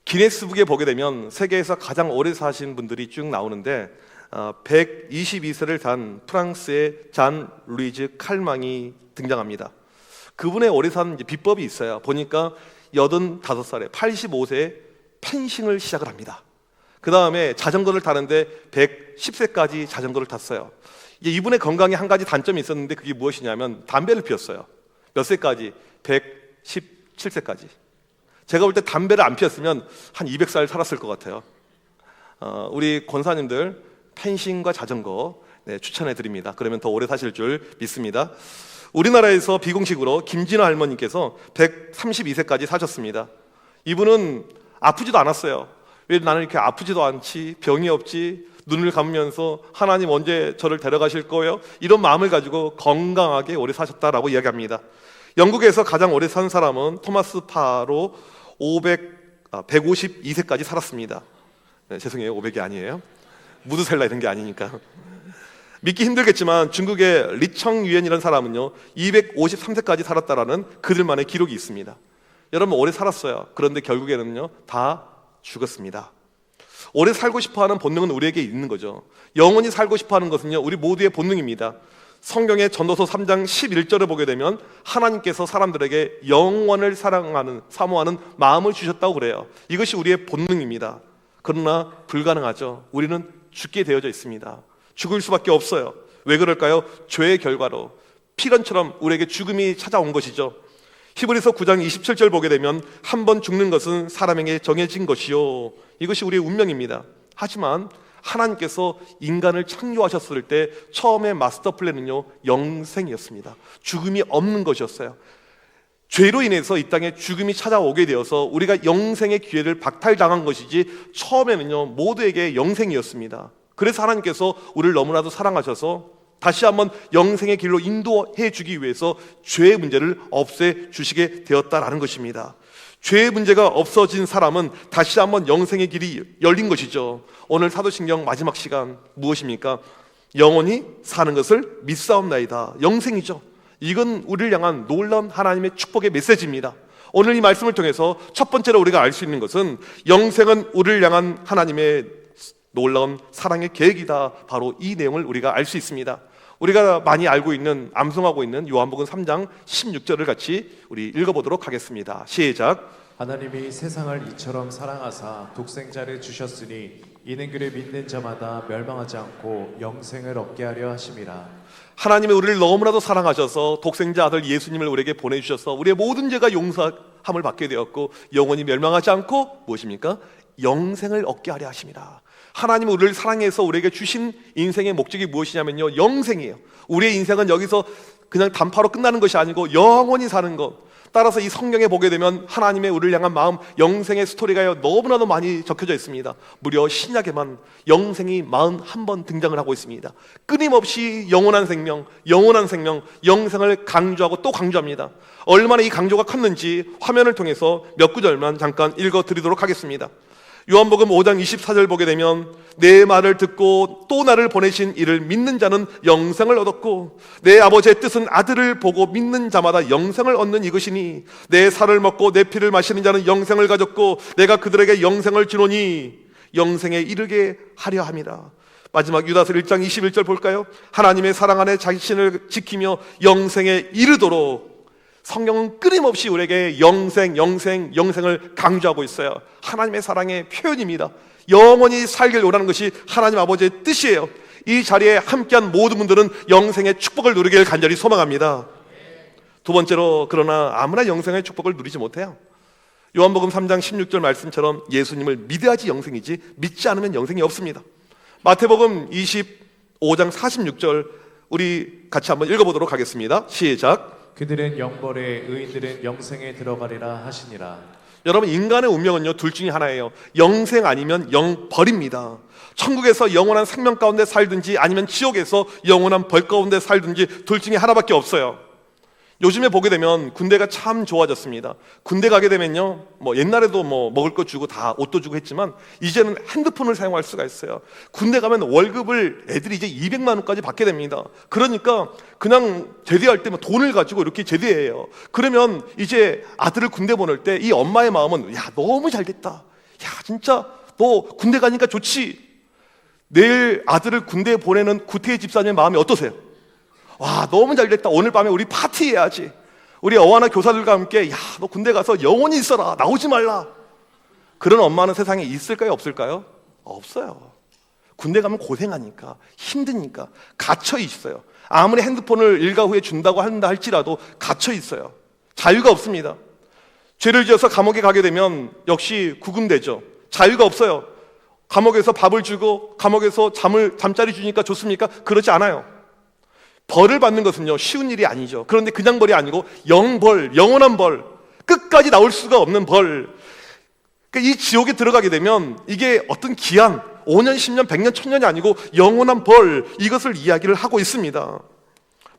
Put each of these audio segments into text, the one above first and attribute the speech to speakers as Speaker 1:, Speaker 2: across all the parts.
Speaker 1: 기네스북에 보게 되면 세계에서 가장 오래 사신 분들이 쭉 나오는데 122세를 산 프랑스의 잔 루이즈 칼망이 등장합니다. 그분의 오래 산 비법이 있어요. 보니까 85살에 85세에 펜싱을 시작을 합니다. 그 다음에 자전거를 타는데 110세까지 자전거를 탔어요. 이분의 건강에 한 가지 단점이 있었는데 그게 무엇이냐면 담배를 피웠어요. 몇 세까지? 117세까지. 제가 볼 때 담배를 안 피웠으면 한 200살 살았을 것 같아요. 우리 권사님들 펜싱과 자전거 추천해 드립니다. 그러면 더 오래 사실 줄 믿습니다. 우리나라에서 비공식으로 김진아 할머니께서 132세까지 사셨습니다. 이분은 아프지도 않았어요. 왜 나는 이렇게 아프지도 않지, 병이 없지, 눈을 감으면서 하나님 언제 저를 데려가실 거예요? 이런 마음을 가지고 건강하게 오래 사셨다라고 이야기합니다. 영국에서 가장 오래 산 사람은 토마스 파로 152세까지 살았습니다. 죄송해요, 500이 아니에요. 무드셀라 이런 게 아니니까. 믿기 힘들겠지만 중국의 리청유엔이라는 사람은요 253세까지 살았다라는 그들만의 기록이 있습니다. 여러분 오래 살았어요. 그런데 결국에는요 다 죽었습니다. 오래 살고 싶어하는 본능은 우리에게 있는 거죠. 영원히 살고 싶어하는 것은요 우리 모두의 본능입니다. 성경의 전도서 3장 11절을 보게 되면 하나님께서 사람들에게 영원을 사랑하는, 사모하는 마음을 주셨다고 그래요. 이것이 우리의 본능입니다. 그러나 불가능하죠. 우리는 죽게 되어져 있습니다. 죽을 수밖에 없어요. 왜 그럴까요? 죄의 결과로 필연처럼 우리에게 죽음이 찾아온 것이죠. 히브리서 9장 27절 보게 되면 한 번 죽는 것은 사람에게 정해진 것이요, 이것이 우리의 운명입니다. 하지만 하나님께서 인간을 창조하셨을 때 처음에 마스터 플랜은요 영생이었습니다. 죽음이 없는 것이었어요. 죄로 인해서 이 땅에 죽음이 찾아오게 되어서 우리가 영생의 기회를 박탈당한 것이지 처음에는요 모두에게 영생이었습니다. 그래서 하나님께서 우리를 너무나도 사랑하셔서 다시 한번 영생의 길로 인도해 주기 위해서 죄의 문제를 없애 주시게 되었다라는 것입니다. 죄의 문제가 없어진 사람은 다시 한번 영생의 길이 열린 것이죠. 오늘 사도신경 마지막 시간 무엇입니까? 영원히 사는 것을 믿사옵나이다. 영생이죠. 이건 우리를 향한 놀라운 하나님의 축복의 메시지입니다. 오늘 이 말씀을 통해서 첫 번째로 우리가 알 수 있는 것은 영생은 우리를 향한 하나님의 놀라운 사랑의 계획이다. 바로 이 내용을 우리가 알 수 있습니다. 우리가 많이 알고 있는, 암송하고 있는 요한복음 3장 16절을 같이 우리 읽어보도록 하겠습니다. 시작.
Speaker 2: 하나님이 세상을 이처럼 사랑하사 독생자를 주셨으니 이는 그를 믿는 자마다 멸망하지 않고 영생을 얻게 하려 하심이라.
Speaker 1: 하나님이 우리를 너무나도 사랑하셔서 독생자 아들 예수님을 우리에게 보내주셔서 우리의 모든 죄가 용서함을 받게 되었고 영원히 멸망하지 않고 무엇입니까? 영생을 얻게 하려 하심이라. 하나님은 우리를 사랑해서 우리에게 주신 인생의 목적이 무엇이냐면요 영생이에요. 우리의 인생은 여기서 그냥 단파로 끝나는 것이 아니고 영원히 사는 것. 따라서 이 성경에 보게 되면 하나님의 우리를 향한 마음, 영생의 스토리가 너무나도 많이 적혀져 있습니다. 무려 신약에만 영생이 41번 등장을 하고 있습니다. 끊임없이 영원한 생명, 영생을 강조하고 또 강조합니다. 얼마나 이 강조가 컸는지 화면을 통해서 몇 구절만 잠깐 읽어드리도록 하겠습니다. 요한복음 5장 24절 보게 되면 내 말을 듣고 또 나를 보내신 이를 믿는 자는 영생을 얻었고 내 아버지의 뜻은 아들을 보고 믿는 자마다 영생을 얻는 이것이니 내 살을 먹고 내 피를 마시는 자는 영생을 가졌고 내가 그들에게 영생을 주노니 영생에 이르게 하려 함이라. 마지막 유다서 1장 21절 볼까요? 하나님의 사랑 안에 자신을 지키며 영생에 이르도록. 성경은 끊임없이 우리에게 영생을 강조하고 있어요. 하나님의 사랑의 표현입니다. 영원히 살길 원하는 것이 하나님 아버지의 뜻이에요. 이 자리에 함께한 모든 분들은 영생의 축복을 누리길 간절히 소망합니다. 두 번째로, 그러나 아무나 영생의 축복을 누리지 못해요. 요한복음 3장 16절 말씀처럼 예수님을 믿어야지 영생이지 믿지 않으면 영생이 없습니다. 마태복음 25장 46절 우리 같이 한번 읽어보도록 하겠습니다. 시작.
Speaker 2: 그들은 영벌에 의인들은 영생에 들어가리라 하시니라.
Speaker 1: 여러분, 인간의 운명은요 둘 중에 하나예요. 영생 아니면 영벌입니다. 천국에서 영원한 생명 가운데 살든지 아니면 지옥에서 영원한 벌 가운데 살든지 둘 중에 하나밖에 없어요. 요즘에 보게 되면 군대가 참 좋아졌습니다. 군대 가게 되면요 옛날에도 먹을 거 주고 다 옷도 주고 했지만 이제는 핸드폰을 사용할 수가 있어요. 군대 가면 월급을 애들이 이제 200만 원까지 받게 됩니다. 그러니까 그냥 제대할 때면 돈을 가지고 이렇게 제대해요. 그러면 이제 아들을 군대 보낼 때 이 엄마의 마음은 야 너무 잘 됐다, 야, 진짜 너 군대 가니까 좋지. 내일 아들을 군대에 보내는 구태희 집사님의 마음이 어떠세요? 와, 너무 잘 됐다. 오늘 밤에 우리 파티해야지. 우리 어와나 교사들과 함께, 야, 너 군대 가서 영원히 있어라. 나오지 말라. 그런 엄마는 세상에 있을까요? 없을까요? 없어요. 군대 가면 고생하니까, 힘드니까 갇혀 있어요. 아무리 핸드폰을 일과 후에 준다고 한다 할지라도 갇혀 있어요. 자유가 없습니다. 죄를 지어서 감옥에 가게 되면 역시 구금되죠. 자유가 없어요. 감옥에서 밥을 주고 감옥에서 잠자리 주니까 좋습니까? 그렇지 않아요. 벌을 받는 것은요, 쉬운 일이 아니죠. 그런데 그냥 벌이 아니고 영벌, 영원한 벌, 끝까지 나올 수가 없는 벌. 그러니까 이 지옥에 들어가게 되면 이게 어떤 기한, 5년, 10년, 100년, 1000년이 아니고 영원한 벌, 이것을 이야기를 하고 있습니다.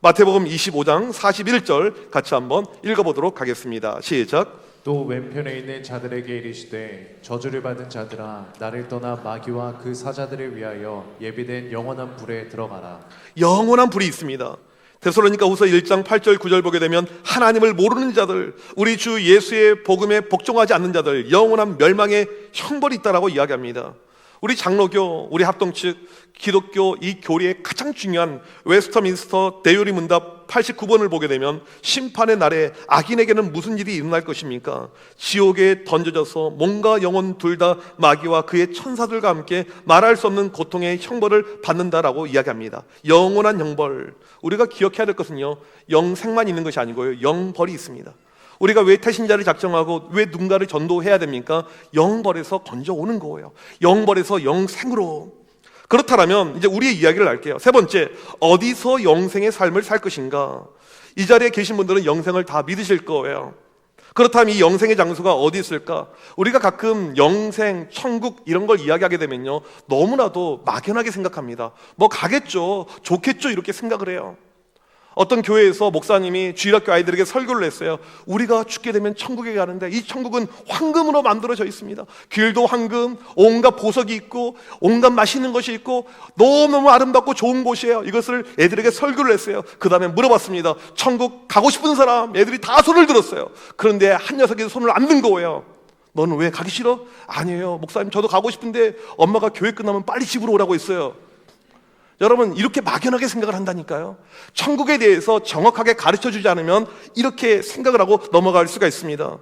Speaker 1: 마태복음 25장 41절 같이 한번 읽어보도록 하겠습니다. 시작.
Speaker 2: 또 왼편에 있는 자들에게 이르시되 저주를 받은 자들아 나를 떠나 마귀와 그 사자들을 위하여 예비된 영원한 불에 들어가라.
Speaker 1: 영원한 불이 있습니다. 데살로니가 후서 1장 8절 9절 보게 되면 하나님을 모르는 자들, 우리 주 예수의 복음에 복종하지 않는 자들, 영원한 멸망의 형벌이 있다라고 이야기합니다. 우리 장로교, 우리 합동 측 기독교 이 교리의 가장 중요한 웨스터민스터 대요리 문답 89번을 보게 되면 심판의 날에 악인에게는 무슨 일이 일어날 것입니까? 지옥에 던져져서 몸과 영혼 둘 다 마귀와 그의 천사들과 함께 말할 수 없는 고통의 형벌을 받는다라고 이야기합니다. 영원한 형벌. 우리가 기억해야 될 것은요, 영생만 있는 것이 아니고요, 영벌이 있습니다. 우리가 왜 태신자를 작정하고 왜 누군가를 전도해야 됩니까? 영벌에서 건져오는 거예요. 영벌에서 영생으로. 그렇다면 이제 우리의 이야기를 할게요. 세 번째, 어디서 영생의 삶을 살 것인가? 이 자리에 계신 분들은 영생을 다 믿으실 거예요. 그렇다면 이 영생의 장소가 어디 있을까? 우리가 가끔 영생, 천국 이런 걸 이야기하게 되면요, 너무나도 막연하게 생각합니다. 뭐 가겠죠, 좋겠죠, 이렇게 생각을 해요. 어떤 교회에서 목사님이 주일학교 아이들에게 설교를 했어요. 우리가 죽게 되면 천국에 가는데 이 천국은 황금으로 만들어져 있습니다. 길도 황금, 온갖 보석이 있고 온갖 맛있는 것이 있고 너무너무 아름답고 좋은 곳이에요. 이것을 애들에게 설교를 했어요. 그 다음에 물어봤습니다. 천국 가고 싶은 사람? 애들이 다 손을 들었어요. 그런데 한 녀석이 손을 안 든 거예요. 너는 왜 가기 싫어? 아니에요, 목사님, 저도 가고 싶은데 엄마가 교회 끝나면 빨리 집으로 오라고 했어요. 여러분, 이렇게 막연하게 생각을 한다니까요. 천국에 대해서 정확하게 가르쳐주지 않으면 이렇게 생각을 하고 넘어갈 수가 있습니다.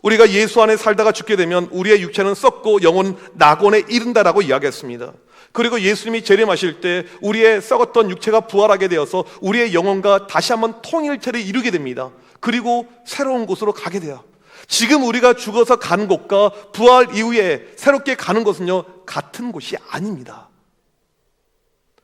Speaker 1: 우리가 예수 안에 살다가 죽게 되면 우리의 육체는 썩고 영혼은 낙원에 이른다라고 이야기했습니다. 그리고 예수님이 재림하실 때 우리의 썩었던 육체가 부활하게 되어서 우리의 영혼과 다시 한번 통일체를 이루게 됩니다. 그리고 새로운 곳으로 가게 돼요. 지금 우리가 죽어서 가는 곳과 부활 이후에 새롭게 가는 곳은요, 같은 곳이 아닙니다.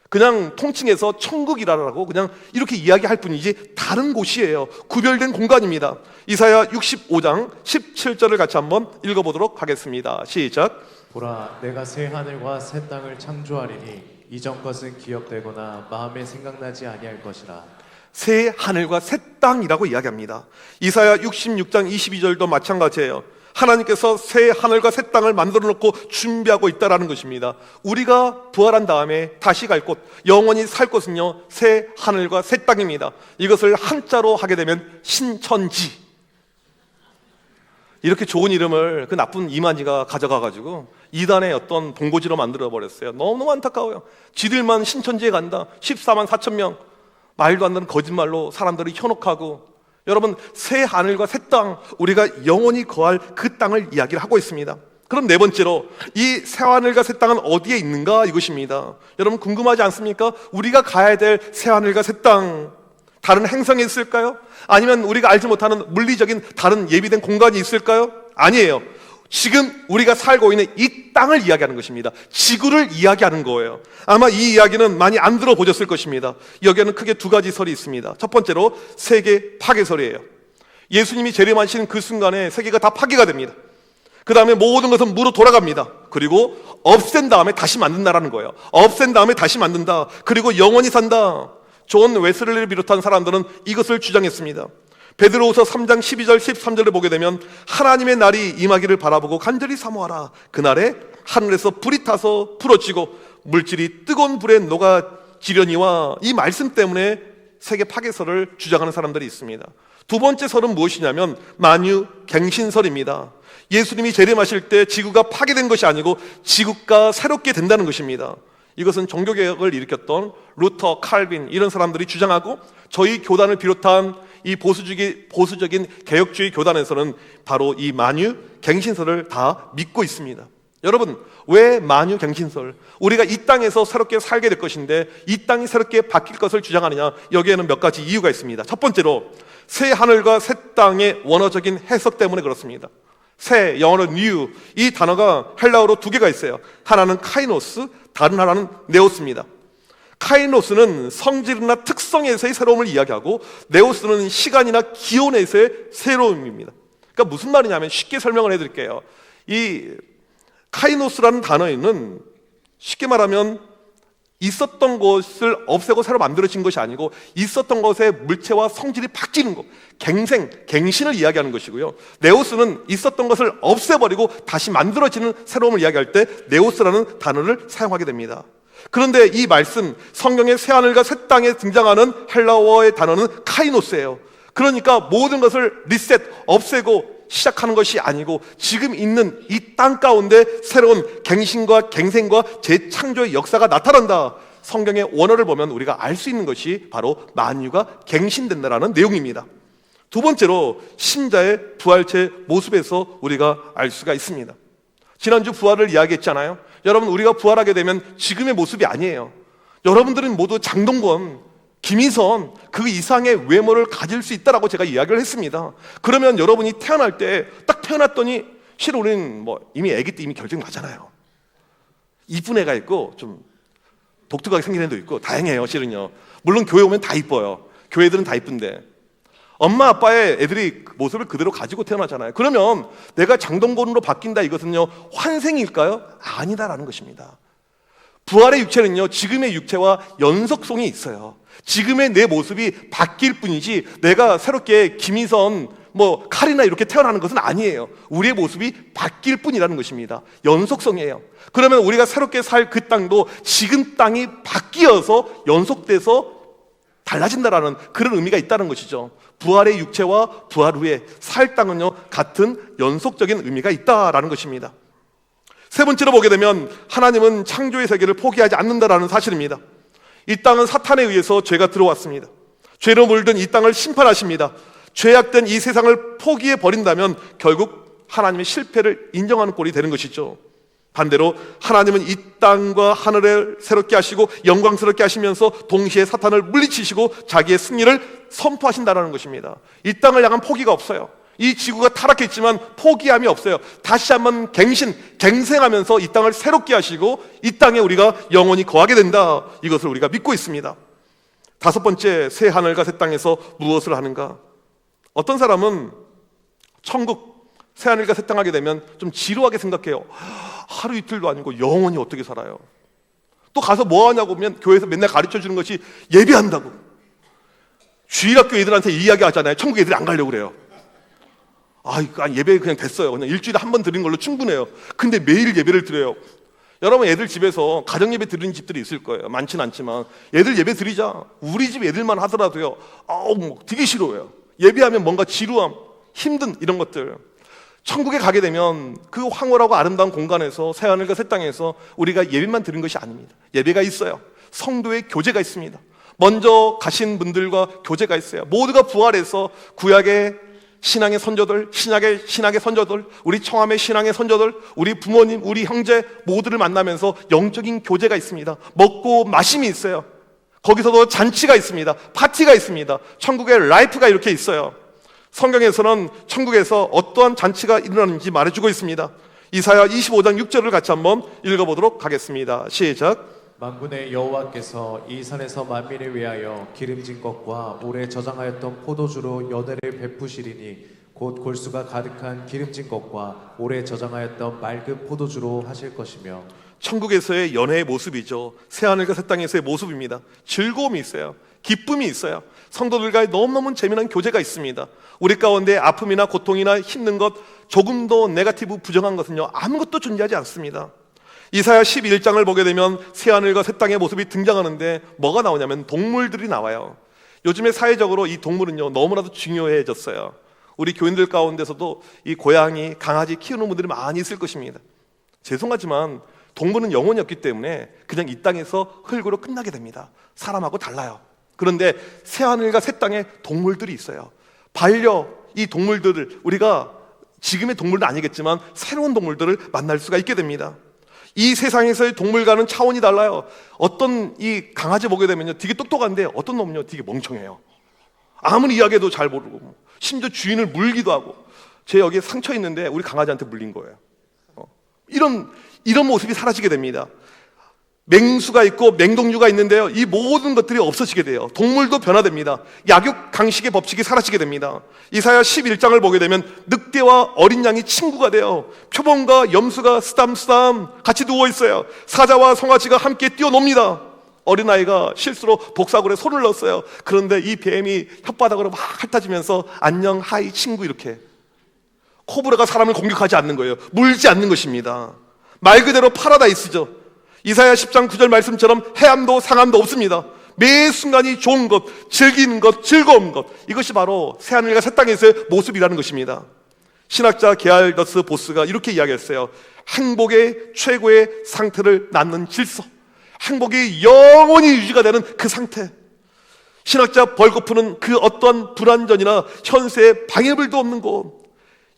Speaker 1: 그냥 통칭해서 천국이라고 그냥 이렇게 이야기할 뿐이지 다른 곳이에요. 구별된 공간입니다. 이사야 65장 17절을 같이 한번 읽어보도록 하겠습니다. 시작.
Speaker 2: 보라 내가 새 하늘과 새 땅을 창조하리니 이전 것은 기억되거나 마음에 생각나지 아니할 것이라.
Speaker 1: 새 하늘과 새 땅이라고 이야기합니다. 이사야 66장 22절도 마찬가지예요. 하나님께서 새 하늘과 새 땅을 만들어 놓고 준비하고 있다라는 것입니다. 우리가 부활한 다음에 다시 갈 곳, 영원히 살 곳은요, 새 하늘과 새 땅입니다. 이것을 한자로 하게 되면 신천지. 이렇게 좋은 이름을 그 나쁜 이만희가 가져가가지고 이단의 어떤 본고지로 만들어 버렸어요. 너무너무 안타까워요. 지들만 신천지에 간다. 14만 4천 명. 말도 안 되는 거짓말로 사람들을 현혹하고. 여러분, 새 하늘과 새 땅, 우리가 영원히 거할 그 땅을 이야기를 하고 있습니다. 그럼 네 번째로, 이 새 하늘과 새 땅은 어디에 있는가? 이것입니다. 여러분, 궁금하지 않습니까? 우리가 가야 될 새 하늘과 새 땅, 다른 행성에 있을까요? 아니면 우리가 알지 못하는 물리적인 다른 예비된 공간이 있을까요? 아니에요. 지금 우리가 살고 있는 이 땅을 이야기하는 것입니다. 지구를 이야기하는 거예요. 아마 이 이야기는 많이 안 들어보셨을 것입니다. 여기에는 크게 두 가지 설이 있습니다. 첫 번째로 세계 파괴설이에요. 예수님이 재림하시는 그 순간에 세계가 다 파괴가 됩니다. 그 다음에 모든 것은 무로 돌아갑니다. 그리고 없앤 다음에 다시 만든다라는 거예요. 없앤 다음에 다시 만든다. 그리고 영원히 산다. 존 웨슬리를 비롯한 사람들은 이것을 주장했습니다. 베드로후서 3장 12절 13절을 보게 되면 하나님의 날이 임하기를 바라보고 간절히 사모하라. 그날에 하늘에서 불이 타서 부러지고 물질이 뜨거운 불에 녹아지려니와, 이 말씀 때문에 세계 파괴설을 주장하는 사람들이 있습니다. 두 번째 설은 무엇이냐면 만유갱신설입니다. 예수님이 재림하실 때 지구가 파괴된 것이 아니고 지구가 새롭게 된다는 것입니다. 이것은 종교개혁을 일으켰던 루터, 칼빈 이런 사람들이 주장하고 저희 교단을 비롯한 이 보수적인 개혁주의 교단에서는 바로 이 만유갱신설을 다 믿고 있습니다. 여러분, 왜 만유갱신설? 우리가 이 땅에서 새롭게 살게 될 것인데 이 땅이 새롭게 바뀔 것을 주장하느냐? 여기에는 몇 가지 이유가 있습니다. 첫 번째로 새 하늘과 새 땅의 원어적인 해석 때문에 그렇습니다. 새, 영어로 new, 이 단어가 헬라어로 두 개가 있어요. 하나는 카이노스, 다른 하나는 네오스입니다. 카이노스는 성질이나 특성에서의 새로움을 이야기하고 네오스는 시간이나 기온에서의 새로움입니다. 그러니까 무슨 말이냐면 쉽게 설명을 해드릴게요. 이 카이노스라는 단어에는 쉽게 말하면 있었던 것을 없애고 새로 만들어진 것이 아니고 있었던 것의 물체와 성질이 바뀌는 것, 갱신을 이야기하는 것이고요. 네오스는 있었던 것을 없애버리고 다시 만들어지는 새로움을 이야기할 때 네오스라는 단어를 사용하게 됩니다. 그런데 이 말씀, 성경의 새하늘과 새 땅에 등장하는 헬라어의 단어는 카이노스예요. 그러니까 모든 것을 리셋, 없애고 시작하는 것이 아니고 지금 있는 이 땅 가운데 새로운 갱신과 갱생과 재창조의 역사가 나타난다. 성경의 원어를 보면 우리가 알 수 있는 것이 바로 만유가 갱신된다라는 내용입니다. 두 번째로 신자의 부활체 모습에서 우리가 알 수가 있습니다. 지난주 부활을 이야기했잖아요. 여러분, 우리가 부활하게 되면 지금의 모습이 아니에요. 여러분들은 모두 장동건, 김희선 그 이상의 외모를 가질 수 있다라고 제가 이야기를 했습니다. 그러면 여러분이 태어날 때 딱 태어났더니 실은 우리는 이미 아기 때 이미 결정 나잖아요. 이쁜 애가 있고 좀 독특하게 생긴 애도 있고 다양해요. 실은요. 물론 교회 오면 다 이뻐요. 교회들은 다 이쁜데 엄마 아빠의 애들이 모습을 그대로 가지고 태어나잖아요. 그러면 내가 장동건으로 바뀐다, 이것은요 환생일까요? 아니다라는 것입니다. 부활의 육체는요 지금의 육체와 연속성이 있어요. 지금의 내 모습이 바뀔 뿐이지 내가 새롭게 김희선, 카리나 이렇게 태어나는 것은 아니에요. 우리의 모습이 바뀔 뿐이라는 것입니다. 연속성이에요. 그러면 우리가 새롭게 살 그 땅도 지금 땅이 바뀌어서 연속돼서 달라진다라는 그런 의미가 있다는 것이죠. 부활의 육체와 부활 후에 살 땅은요 같은 연속적인 의미가 있다라는 것입니다. 세 번째로 보게 되면 하나님은 창조의 세계를 포기하지 않는다라는 사실입니다. 이 땅은 사탄에 의해서 죄가 들어왔습니다. 죄로 물든 이 땅을 심판하십니다. 죄악된 이 세상을 포기해 버린다면 결국 하나님의 실패를 인정하는 꼴이 되는 것이죠. 반대로 하나님은 이 땅과 하늘을 새롭게 하시고 영광스럽게 하시면서 동시에 사탄을 물리치시고 자기의 승리를 선포하신다는 것입니다. 이 땅을 향한 포기가 없어요. 이 지구가 타락했지만 포기함이 없어요. 다시 한번 갱생하면서 이 땅을 새롭게 하시고 이 땅에 우리가 영원히 거하게 된다. 이것을 우리가 믿고 있습니다. 다섯 번째, 새 하늘과 새 땅에서 무엇을 하는가? 어떤 사람은 천국, 새 하늘과 새 땅 하게 되면 좀 지루하게 생각해요. 하루 이틀도 아니고 영원히 어떻게 살아요? 또 가서 뭐 하냐고 하면 교회에서 맨날 가르쳐 주는 것이 예배한다고. 주일학교 애들한테 이야기하잖아요. 천국 애들이 안 가려고 그래요. 예배 그냥 됐어요. 그냥 일주일에 한 번 드리는 걸로 충분해요. 근데 매일 예배를 드려요. 여러분, 애들 집에서 가정 예배 드리는 집들이 있을 거예요. 많진 않지만 애들 예배 드리자. 우리 집 애들만 하더라도요. 되게 싫어해요. 예배하면 뭔가 지루함, 힘든 이런 것들. 천국에 가게 되면 그 황홀하고 아름다운 공간에서 새하늘과 새 땅에서 우리가 예배만 드리는 것이 아닙니다. 예배가 있어요. 성도의 교제가 있습니다. 먼저 가신 분들과 교제가 있어요. 모두가 부활해서 구약의 신앙의 선조들, 신약의 선조들, 우리 청함의 신앙의 선조들, 우리 부모님, 우리 형제 모두를 만나면서 영적인 교제가 있습니다. 먹고 마심이 있어요. 거기서도 잔치가 있습니다. 파티가 있습니다. 천국의 라이프가 이렇게 있어요. 성경에서는 천국에서 어떠한 잔치가 일어나는지 말해주고 있습니다. 이사야 25장 6절을 같이 한번 읽어보도록 하겠습니다. 시작.
Speaker 2: 만군의 여호와께서 이 산에서 만민을 위하여 기름진 것과 오래 저장하였던 포도주로 연회를 베푸시리니 곧 골수가 가득한 기름진 것과 오래 저장하였던 맑은 포도주로 하실 것이며.
Speaker 1: 천국에서의 연회의 모습이죠. 새하늘과 새 땅에서의 모습입니다. 즐거움이 있어요. 기쁨이 있어요. 성도들과의 너무너무 재미난 교제가 있습니다. 우리 가운데 아픔이나 고통이나 힘든 것, 조금 더 네거티브 부정한 것은요 아무것도 존재하지 않습니다. 이사야 11장을 보게 되면 새하늘과 새 땅의 모습이 등장하는데 뭐가 나오냐면 동물들이 나와요. 요즘에 사회적으로 이 동물은요 너무나도 중요해졌어요. 우리 교인들 가운데서도 이 고양이, 강아지 키우는 분들이 많이 있을 것입니다. 죄송하지만 동물은 영혼이 없기 때문에 그냥 이 땅에서 흙으로 끝나게 됩니다. 사람하고 달라요. 그런데 새하늘과 새 땅에 동물들이 있어요. 이 동물들을 우리가 지금의 동물도 아니겠지만 새로운 동물들을 만날 수가 있게 됩니다. 이 세상에서의 동물과는 차원이 달라요. 어떤 이 강아지 보게 되면요 되게 똑똑한데 어떤 놈은요 되게 멍청해요. 아무리 이야기해도 잘 모르고 심지어 주인을 물기도 하고. 제 여기에 상처 있는데 우리 강아지한테 물린 거예요. 이런 모습이 사라지게 됩니다. 맹수가 있고 맹독류가 있는데요, 이 모든 것들이 없어지게 돼요. 동물도 변화됩니다. 약육 강식의 법칙이 사라지게 됩니다. 이사야 11장을 보게 되면 늑대와 어린 양이 친구가 돼요. 표범과 염소가 쓰담쓰담 같이 누워 있어요. 사자와 송아지가 함께 뛰어놉니다. 어린아이가 실수로 복사골에 손을 넣었어요. 그런데 이 뱀이 혓바닥으로 막 핥아지면서 안녕 하이 친구 이렇게. 코브라가 사람을 공격하지 않는 거예요. 물지 않는 것입니다. 말 그대로 파라다이스죠. 이사야 10장 9절 말씀처럼 해함도 상함도 없습니다. 매 순간이 좋은 것, 즐기는 것, 즐거운 것, 이것이 바로 새하늘과 새 땅에서의 모습이라는 것입니다. 신학자 게알더스 보스가 이렇게 이야기했어요. 행복의 최고의 상태를 낳는 질서, 행복이 영원히 유지가 되는 그 상태. 신학자 벌거프는 그 어떠한 불완전이나 현세의 방해불도 없는 곳,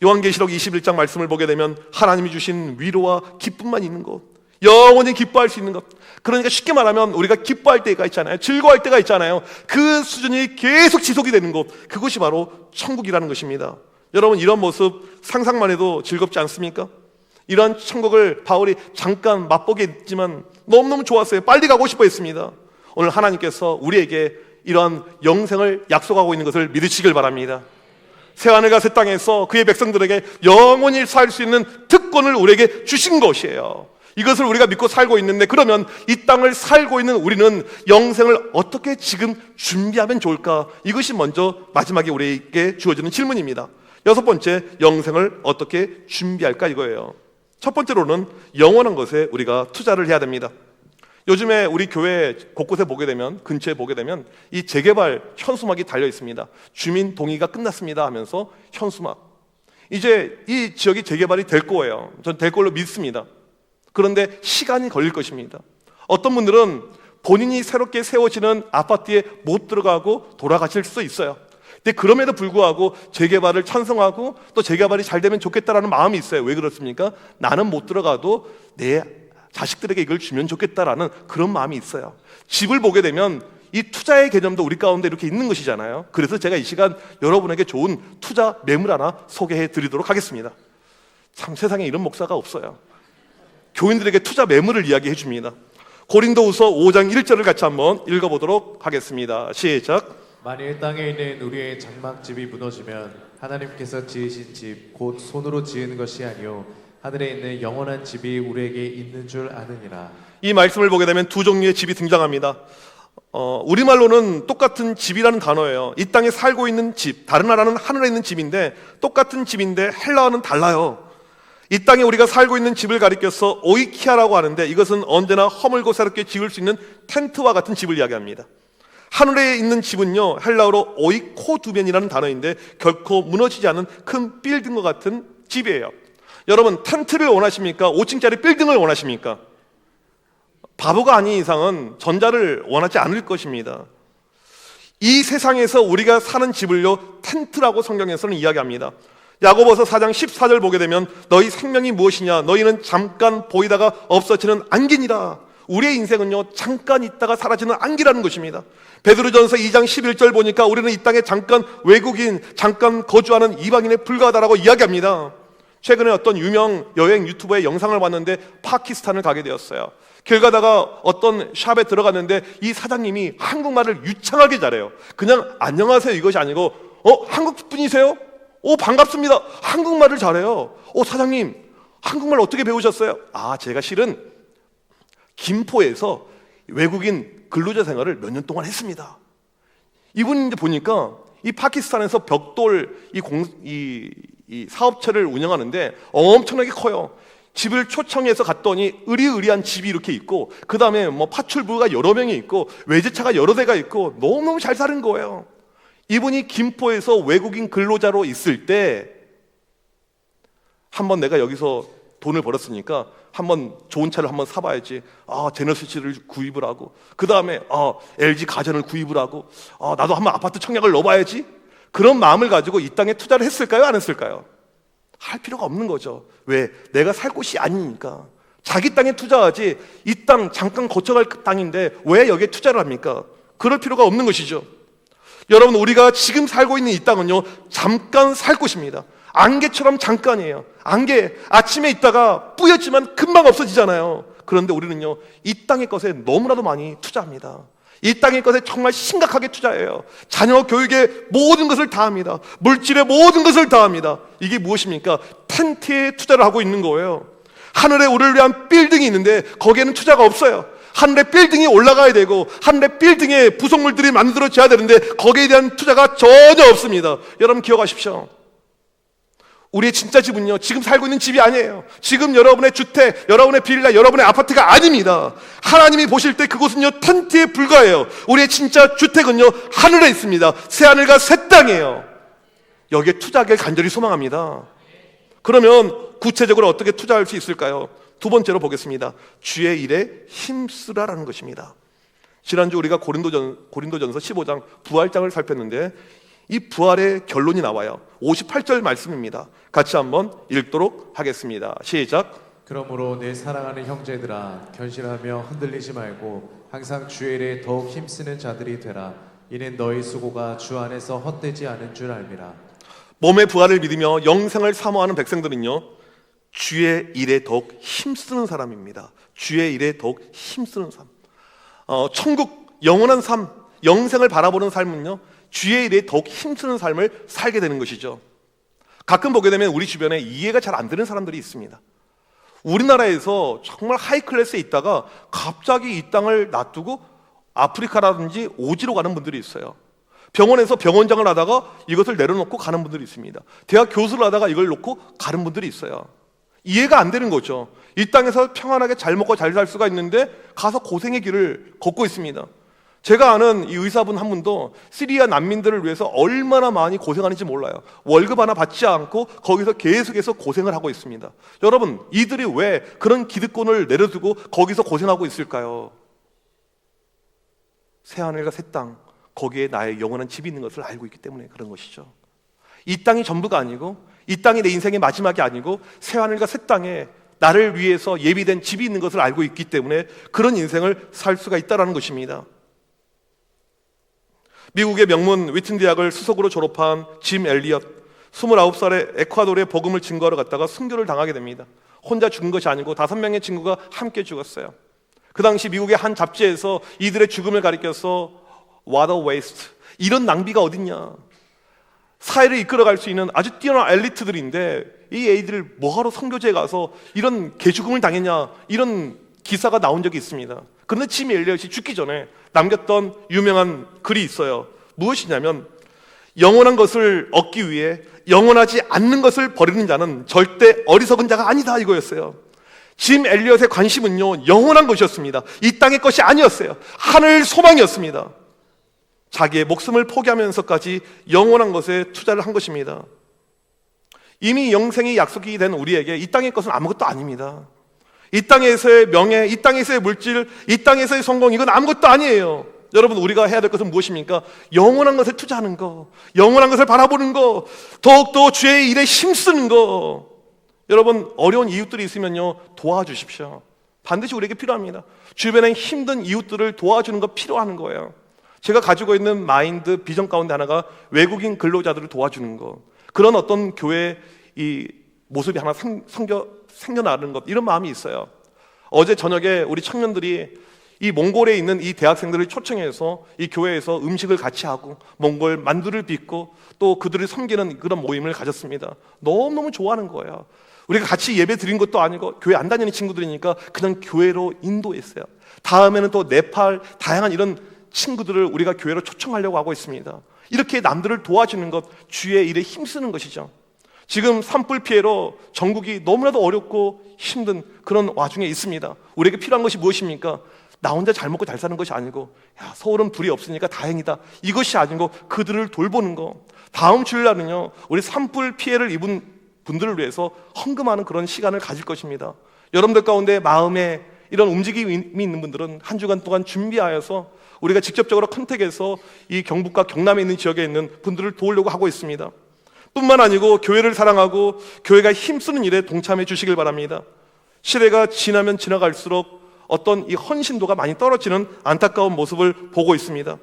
Speaker 1: 요한계시록 21장 말씀을 보게 되면 하나님이 주신 위로와 기쁨만 있는 곳, 영원히 기뻐할 수 있는 것. 그러니까 쉽게 말하면 우리가 기뻐할 때가 있잖아요. 즐거워할 때가 있잖아요. 그 수준이 계속 지속이 되는 곳, 그것이 바로 천국이라는 것입니다. 여러분, 이런 모습 상상만 해도 즐겁지 않습니까? 이런 천국을 바울이 잠깐 맛보게 했지만 너무너무 좋았어요. 빨리 가고 싶어 했습니다. 오늘 하나님께서 우리에게 이러한 영생을 약속하고 있는 것을 믿으시길 바랍니다. 새하늘과 새 땅에서 그의 백성들에게 영원히 살 수 있는 특권을 우리에게 주신 것이에요. 이것을 우리가 믿고 살고 있는데, 그러면 이 땅을 살고 있는 우리는 영생을 어떻게 지금 준비하면 좋을까? 이것이 먼저 마지막에 우리에게 주어지는 질문입니다. 여섯 번째, 영생을 어떻게 준비할까 이거예요. 첫 번째로는 영원한 것에 우리가 투자를 해야 됩니다. 요즘에 우리 교회 곳곳에 보게 되면, 근처에 보게 되면 이 재개발 현수막이 달려 있습니다. 주민 동의가 끝났습니다 하면서 현수막. 이제 이 지역이 재개발이 될 거예요. 전 될 걸로 믿습니다. 그런데 시간이 걸릴 것입니다. 어떤 분들은 본인이 새롭게 세워지는 아파트에 못 들어가고 돌아가실 수도 있어요. 근데 그럼에도 불구하고 재개발을 찬성하고 또 재개발이 잘 되면 좋겠다라는 마음이 있어요. 왜 그렇습니까? 나는 못 들어가도 내 자식들에게 이걸 주면 좋겠다라는 그런 마음이 있어요. 집을 보게 되면 이 투자의 개념도 우리 가운데 이렇게 있는 것이잖아요. 그래서 제가 이 시간 여러분에게 좋은 투자 매물 하나 소개해 드리도록 하겠습니다. 참 세상에 이런 목사가 없어요. 교인들에게 투자 매물을 이야기해 줍니다. 고린도후서 5장 1절을 같이 한번 읽어보도록 하겠습니다. 시작.
Speaker 2: 만일 땅에 있는 우리의 장막집이 무너지면 하나님께서 지으신 집 곧 손으로 지은 것이 아니요 하늘에 있는 영원한 집이 우리에게 있는 줄 아느니라.
Speaker 1: 이 말씀을 보게 되면 두 종류의 집이 등장합니다. 우리말로는 똑같은 집이라는 단어예요. 이 땅에 살고 있는 집, 다른 나라는 하늘에 있는 집인데 똑같은 집인데 헬라어는 달라요. 이 땅에 우리가 살고 있는 집을 가리켜서 오이키아라고 하는데, 이것은 언제나 허물고 새롭게 지을 수 있는 텐트와 같은 집을 이야기합니다. 하늘에 있는 집은요, 헬라어로 오이코두벤이라는 단어인데 결코 무너지지 않은 큰 빌딩과 같은 집이에요. 여러분, 텐트를 원하십니까? 5층짜리 빌딩을 원하십니까? 바보가 아닌 이상은 전자를 원하지 않을 것입니다. 이 세상에서 우리가 사는 집을요, 텐트라고 성경에서는 이야기합니다. 야고보서 4장 14절 보게 되면 너희 생명이 무엇이냐? 너희는 잠깐 보이다가 없어지는 안개니라. 우리의 인생은요, 잠깐 있다가 사라지는 안개라는 것입니다. 베드로전서 2장 11절 보니까 우리는 이 땅에 잠깐 외국인, 잠깐 거주하는 이방인에 불과하다라고 이야기합니다. 최근에 어떤 유명 여행 유튜버의 영상을 봤는데 파키스탄을 가게 되었어요. 길 가다가 어떤 샵에 들어갔는데 이 사장님이 한국말을 유창하게 잘해요. 그냥 안녕하세요 이것이 아니고 한국 분이세요? 반갑습니다. 한국말을 잘해요. 사장님 한국말 어떻게 배우셨어요? 제가 실은 김포에서 외국인 근로자 생활을 몇 년 동안 했습니다. 이분이 이제 보니까 이 파키스탄에서 벽돌 이 사업체를 운영하는데 엄청나게 커요. 집을 초청해서 갔더니 으리으리한 집이 이렇게 있고, 그 다음에 파출부가 여러 명이 있고 외제차가 여러 대가 있고 너무너무 잘 사는 거예요. 이분이 김포에서 외국인 근로자로 있을 때 한번 내가 여기서 돈을 벌었으니까 한번 좋은 차를 한번 사봐야지. 제너시티를 구입을 하고, 그 다음에 LG 가전을 구입을 하고, 나도 한번 아파트 청약을 넣어봐야지. 그런 마음을 가지고 이 땅에 투자를 했을까요? 안 했을까요? 할 필요가 없는 거죠. 왜? 내가 살 곳이 아니니까. 자기 땅에 투자하지, 이 땅 잠깐 거쳐갈 땅인데 왜 여기에 투자를 합니까? 그럴 필요가 없는 것이죠. 여러분, 우리가 지금 살고 있는 이 땅은요, 잠깐 살 곳입니다. 안개처럼 잠깐이에요. 안개, 아침에 있다가 뿌옇지만 금방 없어지잖아요. 그런데 우리는요, 이 땅의 것에 너무나도 많이 투자합니다. 이 땅의 것에 정말 심각하게 투자해요. 자녀 교육에 모든 것을 다합니다. 물질에 모든 것을 다합니다. 이게 무엇입니까? 텐트에 투자를 하고 있는 거예요. 하늘에 우리를 위한 빌딩이 있는데 거기에는 투자가 없어요. 하늘에 빌딩이 올라가야 되고 하늘에 빌딩에 부속물들이 만들어져야 되는데 거기에 대한 투자가 전혀 없습니다. 여러분 기억하십시오. 우리의 진짜 집은요, 지금 살고 있는 집이 아니에요. 지금 여러분의 주택, 여러분의 빌라, 여러분의 아파트가 아닙니다. 하나님이 보실 때 그곳은요, 텐트에 불과해요. 우리의 진짜 주택은요, 하늘에 있습니다. 새하늘과 새 땅이에요. 여기에 투자하길 간절히 소망합니다. 그러면 구체적으로 어떻게 투자할 수 있을까요? 두 번째로 보겠습니다. 주의 일에 힘쓰라라는 것입니다. 지난주 우리가 고린도전서 15장 부활장을 살폈는데 이 부활의 결론이 나와요. 58절 말씀입니다. 같이 한번 읽도록 하겠습니다. 시작.
Speaker 2: 그러므로 내 사랑하는 형제들아, 견실하며 흔들리지 말고 항상 주의 일에 더욱 힘쓰는 자들이 되라. 이는 너희 수고가 주 안에서 헛되지 않은 줄 알미라.
Speaker 1: 몸의 부활을 믿으며 영생을 사모하는 백성들은요, 주의 일에 더욱 힘쓰는 사람입니다. 주의 일에 더욱 힘쓰는 삶. 천국, 영원한 삶, 영생을 바라보는 삶은요, 주의 일에 더욱 힘쓰는 삶을 살게 되는 것이죠. 가끔 보게 되면 우리 주변에 이해가 잘 안 되는 사람들이 있습니다. 우리나라에서 정말 하이클래스에 있다가 갑자기 이 땅을 놔두고 아프리카라든지 오지로 가는 분들이 있어요. 병원에서 병원장을 하다가 이것을 내려놓고 가는 분들이 있습니다. 대학 교수를 하다가 이걸 놓고 가는 분들이 있어요. 이해가 안 되는 거죠. 이 땅에서 평안하게 잘 먹고 잘 살 수가 있는데 가서 고생의 길을 걷고 있습니다. 제가 아는 이 의사분 한 분도 시리아 난민들을 위해서 얼마나 많이 고생하는지 몰라요. 월급 하나 받지 않고 거기서 계속해서 고생을 하고 있습니다. 여러분, 이들이 왜 그런 기득권을 내려두고 거기서 고생하고 있을까요? 새하늘과 새 땅, 거기에 나의 영원한 집이 있는 것을 알고 있기 때문에 그런 것이죠. 이 땅이 전부가 아니고, 이 땅이 내 인생의 마지막이 아니고 새하늘과 새 땅에 나를 위해서 예비된 집이 있는 것을 알고 있기 때문에 그런 인생을 살 수가 있다는 것입니다. 미국의 명문 위튼 대학을 수석으로 졸업한 짐 엘리엇, 29살에 에콰도르에 복음을 증거하러 갔다가 순교를 당하게 됩니다. 혼자 죽은 것이 아니고 5명의 친구가 함께 죽었어요. 그 당시 미국의 한 잡지에서 이들의 죽음을 가리켜서 What a waste, 이런 낭비가 어딨냐, 사회를 이끌어갈 수 있는 아주 뛰어난 엘리트들인데 이 애들을 뭐하러 선교지에 가서 이런 개죽음을 당했냐, 이런 기사가 나온 적이 있습니다. 그런데 짐 엘리엇이 죽기 전에 남겼던 유명한 글이 있어요. 무엇이냐면, 영원한 것을 얻기 위해 영원하지 않는 것을 버리는 자는 절대 어리석은 자가 아니다, 이거였어요. 짐 엘리엇의 관심은요, 영원한 것이었습니다. 이 땅의 것이 아니었어요. 하늘 소망이었습니다. 자기의 목숨을 포기하면서까지 영원한 것에 투자를 한 것입니다. 이미 영생이 약속이 된 우리에게 이 땅의 것은 아무것도 아닙니다. 이 땅에서의 명예, 이 땅에서의 물질, 이 땅에서의 성공, 이건 아무것도 아니에요. 여러분, 우리가 해야 될 것은 무엇입니까? 영원한 것에 투자하는 거, 영원한 것을 바라보는 거, 더욱더 주의 일에 힘쓰는 거. 여러분, 어려운 이웃들이 있으면요, 도와주십시오. 반드시 우리에게 필요합니다. 주변에 힘든 이웃들을 도와주는 거 필요한 거예요. 제가 가지고 있는 마인드, 비전 가운데 하나가 외국인 근로자들을 도와주는 거, 그런 어떤 교회의 이 모습이 하나 생겨나는 것, 이런 마음이 있어요. 어제 저녁에 우리 청년들이 이 몽골에 있는 이 대학생들을 초청해서 이 교회에서 음식을 같이 하고 몽골 만두를 빚고 또 그들을 섬기는 그런 모임을 가졌습니다. 너무너무 좋아하는 거예요. 우리가 같이 예배 드린 것도 아니고 교회 안 다니는 친구들이니까 그냥 교회로 인도했어요. 다음에는 또 네팔, 다양한 이런 친구들을 우리가 교회로 초청하려고 하고 있습니다. 이렇게 남들을 도와주는 것, 주의 일에 힘쓰는 것이죠. 지금 산불 피해로 전국이 너무나도 어렵고 힘든 그런 와중에 있습니다. 우리에게 필요한 것이 무엇입니까? 나 혼자 잘 먹고 잘 사는 것이 아니고, 야, 서울은 불이 없으니까 다행이다, 이것이 아니고 그들을 돌보는 거. 다음 주일날은요, 우리 산불 피해를 입은 분들을 위해서 헌금하는 그런 시간을 가질 것입니다. 여러분들 가운데 마음에 이런 움직임이 있는 분들은 한 주간 동안 준비하여서 우리가 직접적으로 컨택해서 이 경북과 경남에 있는 지역에 있는 분들을 도우려고 하고 있습니다. 뿐만 아니고 교회를 사랑하고 교회가 힘쓰는 일에 동참해 주시길 바랍니다. 시대가 지나면 지나갈수록 어떤 이 헌신도가 많이 떨어지는 안타까운 모습을 보고 있습니다.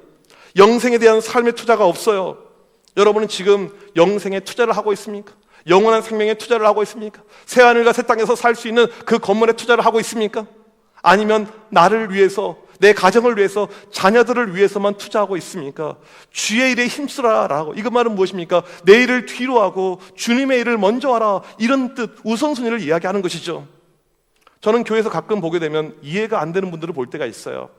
Speaker 1: 영생에 대한 삶의 투자가 없어요. 여러분은 지금 영생에 투자를 하고 있습니까? 영원한 생명에 투자를 하고 있습니까? 새하늘과 새 땅에서 살 수 있는 그 건물에 투자를 하고 있습니까? 아니면 나를 위해서, 내 가정을 위해서, 자녀들을 위해서만 투자하고 있습니까? 주의 일에 힘쓰라라고, 이그 말은 무엇입니까? 내 일을 뒤로 하고 주님의 일을 먼저 하라, 이런 뜻, 우선순위를 이야기하는 것이죠. 저는 교회에서 가끔 보게 되면 이해가 안 되는 분들을 볼 때가 있어요.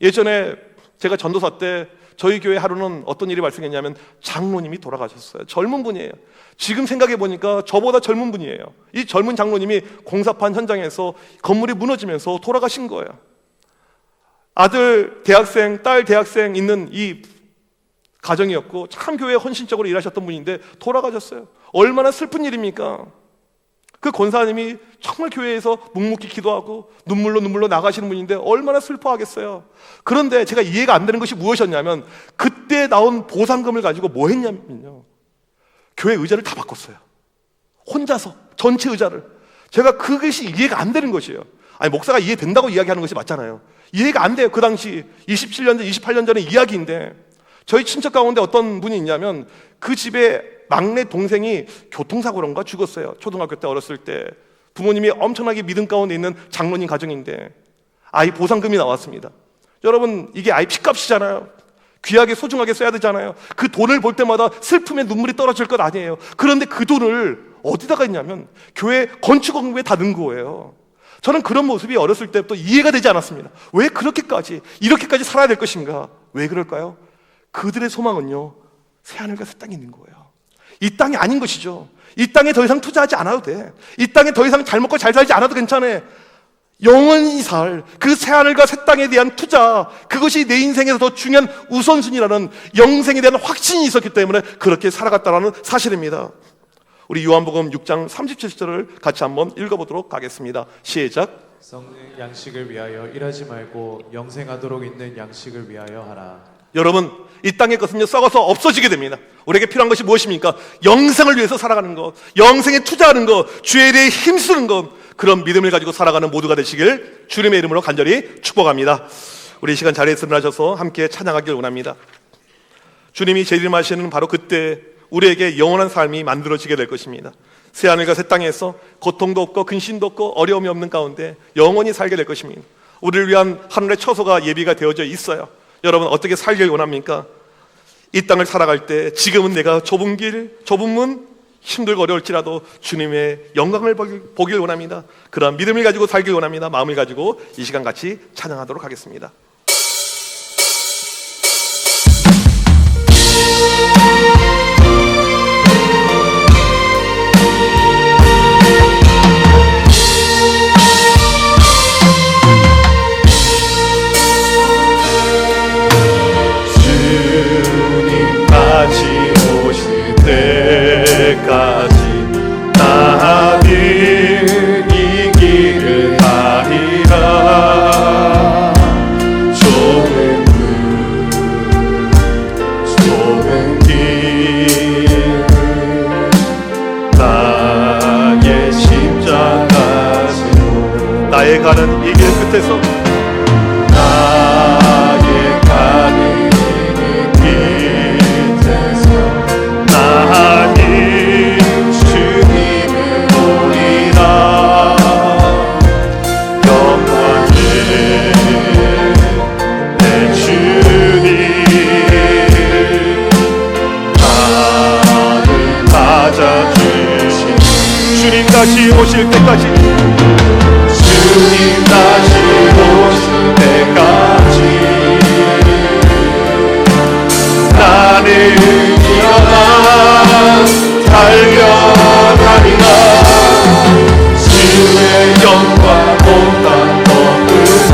Speaker 1: 예전에 제가 전도사 때 저희 교회 하루는 어떤 일이 발생했냐면 장로님이 돌아가셨어요. 젊은 분이에요. 지금 생각해 보니까 저보다 젊은 분이에요. 이 젊은 장로님이 공사판 현장에서 건물이 무너지면서 돌아가신 거예요. 아들 대학생, 딸 대학생 있는 이 가정이었고 참 교회에 헌신적으로 일하셨던 분인데 돌아가셨어요. 얼마나 슬픈 일입니까? 그 권사님이 정말 교회에서 묵묵히 기도하고 눈물로 나가시는 분인데 얼마나 슬퍼하겠어요. 그런데 제가 이해가 안 되는 것이 무엇이었냐면 그때 나온 보상금을 가지고 뭐 했냐면요, 교회 의자를 다 바꿨어요. 혼자서 전체 의자를. 제가 그것이 이해가 안 되는 것이에요. 아니, 목사가 이해된다고 이야기하는 것이 맞잖아요. 이해가 안 돼요. 그 당시 27년 전, 28년 전의 이야기인데 저희 친척 가운데 어떤 분이 있냐면 그 집에 막내 동생이 교통사고론가 죽었어요. 초등학교 때 어렸을 때. 부모님이 엄청나게 믿음 가운데 있는 장로님 가정인데 아이 보상금이 나왔습니다. 여러분, 이게 아이 피값이잖아요. 귀하게 소중하게 써야 되잖아요. 그 돈을 볼 때마다 슬픔에 눈물이 떨어질 것 아니에요. 그런데 그 돈을 어디다가 했냐면 교회 건축원금에 다 넣은 거예요. 저는 그런 모습이 어렸을 때부터 이해가 되지 않았습니다. 왜 그렇게까지, 이렇게까지 살아야 될 것인가? 왜 그럴까요? 그들의 소망은요, 새하늘과 새 땅에 있는 거예요. 이 땅이 아닌 것이죠. 이 땅에 더 이상 투자하지 않아도 돼. 이 땅에 더 이상 잘 먹고 잘 살지 않아도 괜찮아. 영원히 살 그 새하늘과 새 땅에 대한 투자, 그것이 내 인생에서 더 중요한 우선순위라는 영생에 대한 확신이 있었기 때문에 그렇게 살아갔다는 사실입니다. 우리 요한복음 6장 37절을 같이 한번 읽어보도록 하겠습니다. 시작.
Speaker 2: 썩는 양식을 위하여 일하지 말고 영생하도록 있는 양식을 위하여 하라.
Speaker 1: 여러분, 이 땅의 것은요 썩어서 없어지게 됩니다. 우리에게 필요한 것이 무엇입니까? 영생을 위해서 살아가는 것, 영생에 투자하는 것, 주에 대해 힘쓰는 것, 그런 믿음을 가지고 살아가는 모두가 되시길 주님의 이름으로 간절히 축복합니다. 우리 이 시간 자리에서 일어나셔서 함께 찬양하길 원합니다. 주님이 재림하시는 바로 그때 우리에게 영원한 삶이 만들어지게 될 것입니다. 새하늘과 새 땅에서 고통도 없고 근심도 없고 어려움이 없는 가운데 영원히 살게 될 것입니다. 우리를 위한 하늘의 처소가 예비가 되어져 있어요. 여러분, 어떻게 살길 원합니까? 이 땅을 살아갈 때 지금은 내가 좁은 길, 좁은 문, 힘들고 어려울지라도 주님의 영광을 보길 원합니다. 그런 믿음을 가지고 살길 원합니다. 마음을 가지고 이 시간 같이 찬양하도록 하겠습니다.
Speaker 3: 오실 때까지 나는 이 길을 가리라. 좁은 길 나의 십자가 지고
Speaker 1: 나의 가는 이 길 끝에서
Speaker 3: 나의 가는 나는 주님을 보리라. 영원히 내 주님 나를 맞아주시니
Speaker 1: 주님 다시 오실 때까지,
Speaker 3: 주님 다시 오실 때까지 나는 일어나 달려가리라. 주의 영광 온다 너그러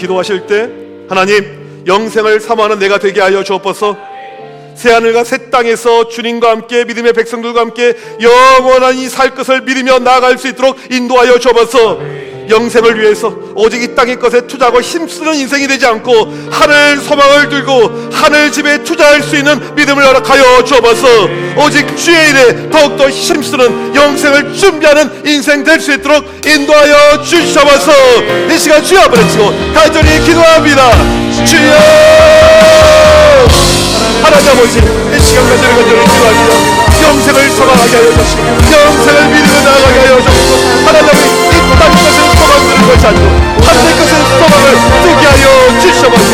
Speaker 1: 기도하실 때 하나님 영생을 사모하는 내가 되게 하여 주옵소서. 새하늘과 새 땅에서 주님과 함께 믿음의 백성들과 함께 영원히 살 것을 믿으며 나아갈 수 있도록 인도하여 주옵소서. 영생을 위해서 오직 이 땅의 것에 투자하고 힘쓰는 인생이 되지 않고 하늘 소망을 들고 하늘 집에 투자할 수 있는 믿음을 허락하여 주옵소서. 오직 주의 일에 더욱더 힘쓰는 영생을 준비하는 인생 될 수 있도록 인도하여 주시옵소서. 이 시간 주여 앞을 치고 간절히 기도합니다. 주여 하나님 아버지, 이 시간 간절히 기도합니다. 영생을 소망하게 하여 주시고 영생을 믿으며 나아가게 하여 주시고 하나님 아버지, 이 땅의 것을 소망하는 것이 아니고 하늘의 것을 소망을 뜨게 하여 주시옵소서.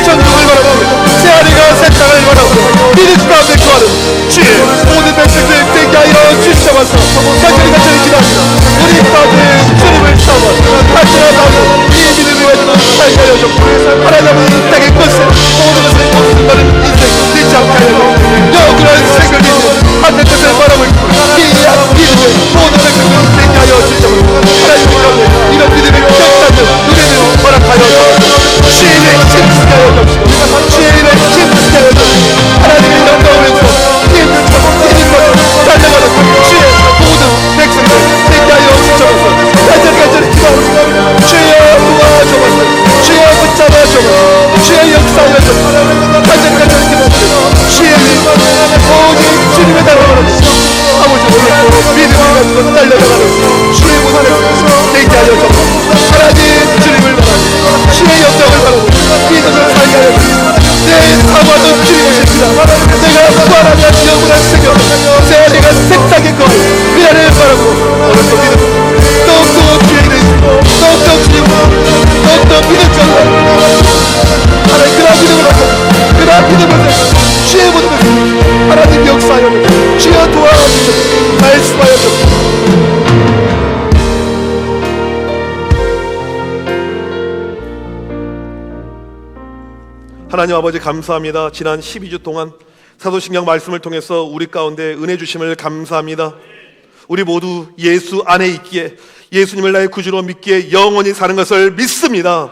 Speaker 1: 천국을 바라보고 새하늘과 새 땅을 바라보고 믿음 가운데 거하는 주의 모든 백성들 되게 하여 주시옵소서. 간절히 기도합니다. 우리 가운데 주님을 삼아 간절하다고 이 믿음을 가지고 살게 하여 주시고 하나님 아버지, 이 땅의 것을 모든 것을 목숨 거는 인생 되지 않게 하여 주시고 영원한 생을 믿는 하늘의 것을 바라보고 이 믿음의 모든 백성들 되게 하여 주시옵소서. 하나님 가운데 이런 믿음의 격단을 누리는 허락하여 주시옵소서. 주의 일에 힘쓰게 하여 주시고 주의 일에 힘쓰게 하여 주시고 하나님의 영광에서 힘을 찾고 뛰는 것을 달려가는 주의 모든 백성들 되게 하여 주시옵소서. 간절히 기도합니다. 주여 도와주옵소서. 주여 붙잡아주옵소서. 주여 역사하여 주옵소서. 간절히 기도합니다. 주의 일 오직 주님의 달려가는 아버지 오늘도 믿음을 가지고 달려가는 주의 모든 백성들 되게 하여 주옵소서. 하나님 주님을 바라고 주의 영광을 바라고 믿음을 살게 하여 주옵소서. 내 사모하던 주님 오십니다. 내가 구하라는 영원한 생명 새하늘과 새 땅에 거하여 그 안을 바라고 오늘도 믿음 더욱더 주의 일을 더욱더 주님 더욱더 믿을 줄 알고 하나님 그러한 믿음을 갖고 그러한 믿음을 갖고 주의 모든 것을 하나님 역사하여 주여 도와주셔서 말씀하여 주옵소서. 하나님 아버지 감사합니다. 지난 12주 동안 사도신경 말씀을 통해서 우리 가운데 은혜 주심을 감사합니다. 우리 모두 예수 안에 있기에 예수님을 나의 구주로 믿기에 영원히 사는 것을 믿습니다.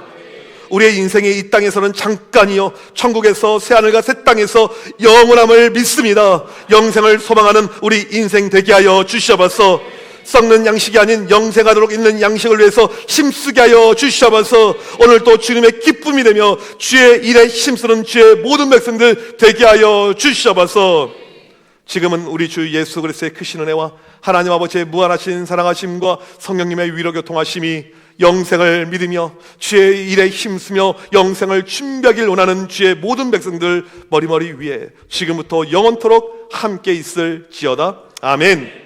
Speaker 1: 우리의 인생이 이 땅에서는 잠깐이요 천국에서 새하늘과 새 땅에서 영원함을 믿습니다. 영생을 소망하는 우리 인생 되게 하여 주시옵소서. 썩는 양식이 아닌 영생하도록 있는 양식을 위해서 힘쓰게 하여 주시옵소서. 오늘 또 주님의 기쁨이 되며 주의 일에 힘쓰는 주의 모든 백성들 되게 하여 주시옵소서. 지금은 우리 주 예수 그리스도의 크신 은혜와 하나님 아버지의 무한하신 사랑하심과 성령님의 위로 교통하심이 영생을 믿으며 주의 일에 힘쓰며 영생을 준비하길 원하는 주의 모든 백성들 머리머리 위에 지금부터 영원토록 함께 있을지어다. 아멘.